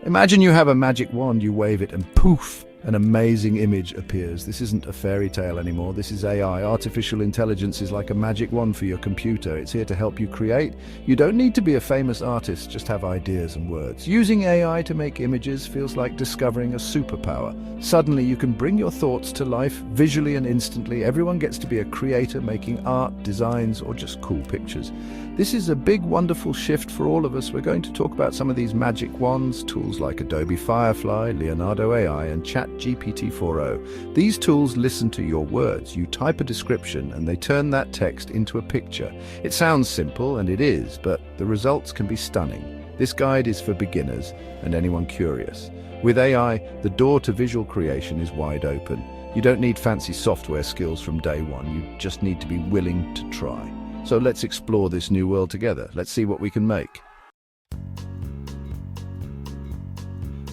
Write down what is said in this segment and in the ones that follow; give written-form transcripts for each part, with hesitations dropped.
Imagine you have a magic wand, you wave it, and poof, an amazing image appears. This isn't a fairy tale anymore. This is AI. Artificial intelligence is like a magic wand for your computer. It's here to help you create. You don't need to be a famous artist, just have ideas and words. Using AI to make images feels like discovering a superpower. Suddenly you can bring your thoughts to life visually and instantly. Everyone gets to be a creator, making art, designs, or just cool pictures. This is a big, wonderful shift for all of us. We're going to talk about some of these magic wands, tools like Adobe Firefly, Leonardo.AI, and ChatGPT 4o. These tools listen to your words. You type a description and they turn that text into a picture. It sounds simple, and it is, but the results can be stunning. This guide is for beginners and anyone curious. With AI, the door to visual creation is wide open. You don't need fancy software skills from day one. You just need to be willing to try. So let's explore this new world together. Let's see what we can make.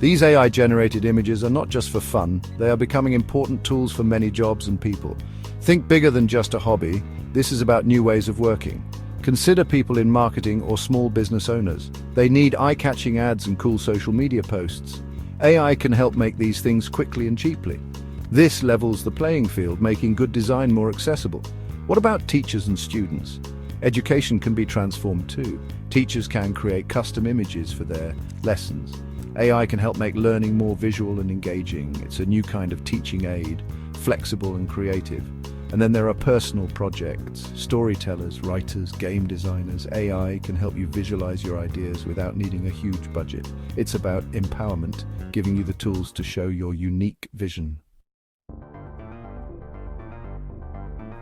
These AI-generated images are not just for fun. They are becoming important tools for many jobs and people. Think bigger than just a hobby. This is about new ways of working. Consider people in marketing or small business owners. They need eye-catching ads and cool social media posts. AI can help make these things quickly and cheaply. This levels the playing field, making good design more accessible. What about teachers and students? Education can be transformed too. Teachers can create custom images for their lessons. AI can help make learning more visual and engaging. It's a new kind of teaching aid, flexible and creative. And then there are personal projects. Storytellers, writers, game designers. AI can help you visualize your ideas without needing a huge budget. It's about empowerment, giving you the tools to show your unique vision.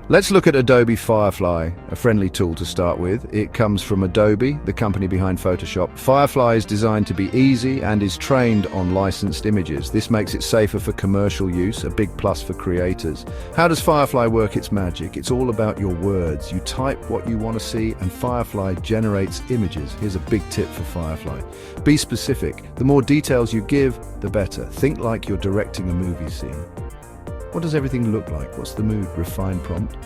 Let's look at Adobe Firefly, a friendly tool to start with. It comes from Adobe, the company behind Photoshop. Firefly is designed to be easy and is trained on licensed images. This makes it safer for commercial use, a big plus for creators. How does Firefly work its magic? It's all about your words. You type what you want to see and Firefly generates images. Here's a big tip for Firefly. Be specific. The more details you give, the better. Think like you're directing a movie scene. What does everything look like? What's the mood? Refine prompt.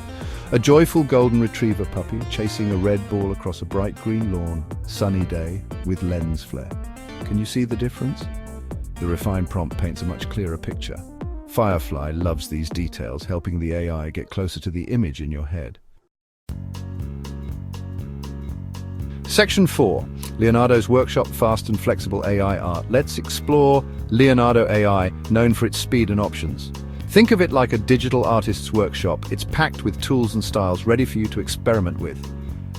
A joyful golden retriever puppy chasing a red ball across a bright green lawn, sunny day with lens flare. Can you see the difference? The refined prompt paints a much clearer picture. Firefly loves these details, helping the AI get closer to the image in your head. Section 4. Leonardo's Workshop Fast and Flexible AI Art. Let's explore Leonardo.AI, known for its speed and options. Think of it like a digital artist's workshop. It's packed with tools and styles ready for you to experiment with.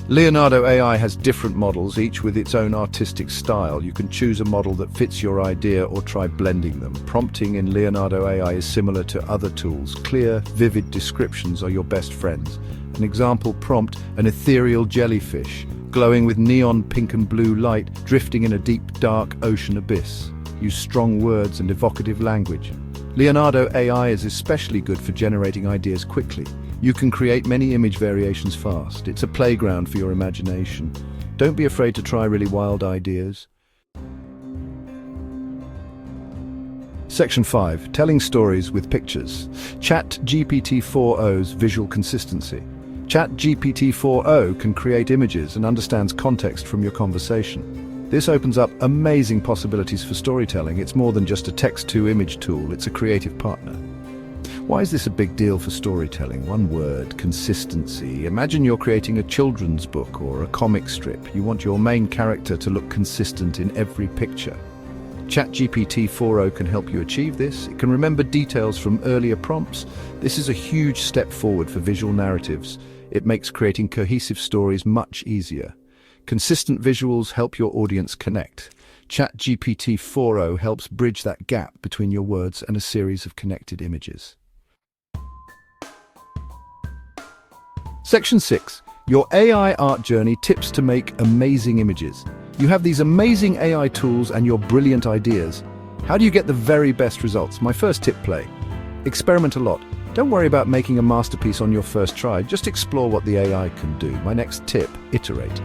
Leonardo.AI has different models, each with its own artistic style. You can choose a model that fits your idea or try blending them. Prompting in Leonardo.AI is similar to other tools. Clear, vivid descriptions are your best friends. An example prompt: an ethereal jellyfish, glowing with neon pink and blue light, drifting in a deep, dark ocean abyss. Use strong words and evocative language. Leonardo.AI is especially good for generating ideas quickly. You can create many image variations fast. It's a playground for your imagination. Don't be afraid to try really wild ideas. Section 5. Telling stories with pictures. ChatGPT 4o's visual consistency. ChatGPT 4o can create images and understands context from your conversation. This opens up amazing possibilities for storytelling. It's more than just a text-to-image tool, it's a creative partner. Why is this a big deal for storytelling? One word: consistency. Imagine you're creating a children's book or a comic strip. You want your main character to look consistent in every picture. ChatGPT 4o can help you achieve this. It can remember details from earlier prompts. This is a huge step forward for visual narratives. It makes creating cohesive stories much easier. Consistent visuals help your audience connect. ChatGPT 4o helps bridge that gap between your words and a series of connected images. Section 6. Your AI art journey: tips to make amazing images. You have these amazing AI tools and your brilliant ideas. How do you get the very best results? My first tip: play. Experiment a lot. Don't worry about making a masterpiece on your first try. Just explore what the AI can do. My next tip: iterate.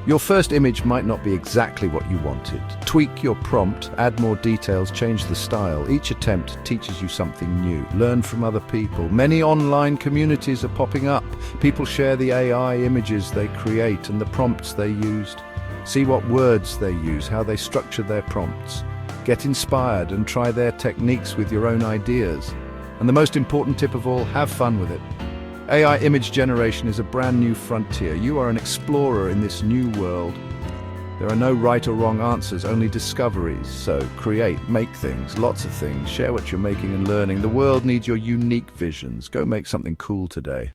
Your first image might not be exactly what you wanted. Tweak your prompt, add more details, change the style. Each attempt teaches you something new. Learn from other people. Many online communities are popping up. People share the AI images they create and the prompts they used. See what words they use, how they structure their prompts. Get inspired and try their techniques with your own ideas. And the most important tip of all, have fun with it. AI image generation is a brand new frontier. You are an explorer in this new world. There are no right or wrong answers, only discoveries. So create, make things, lots of things, share what you're making and learning. The world needs your unique visions. Go make something cool today.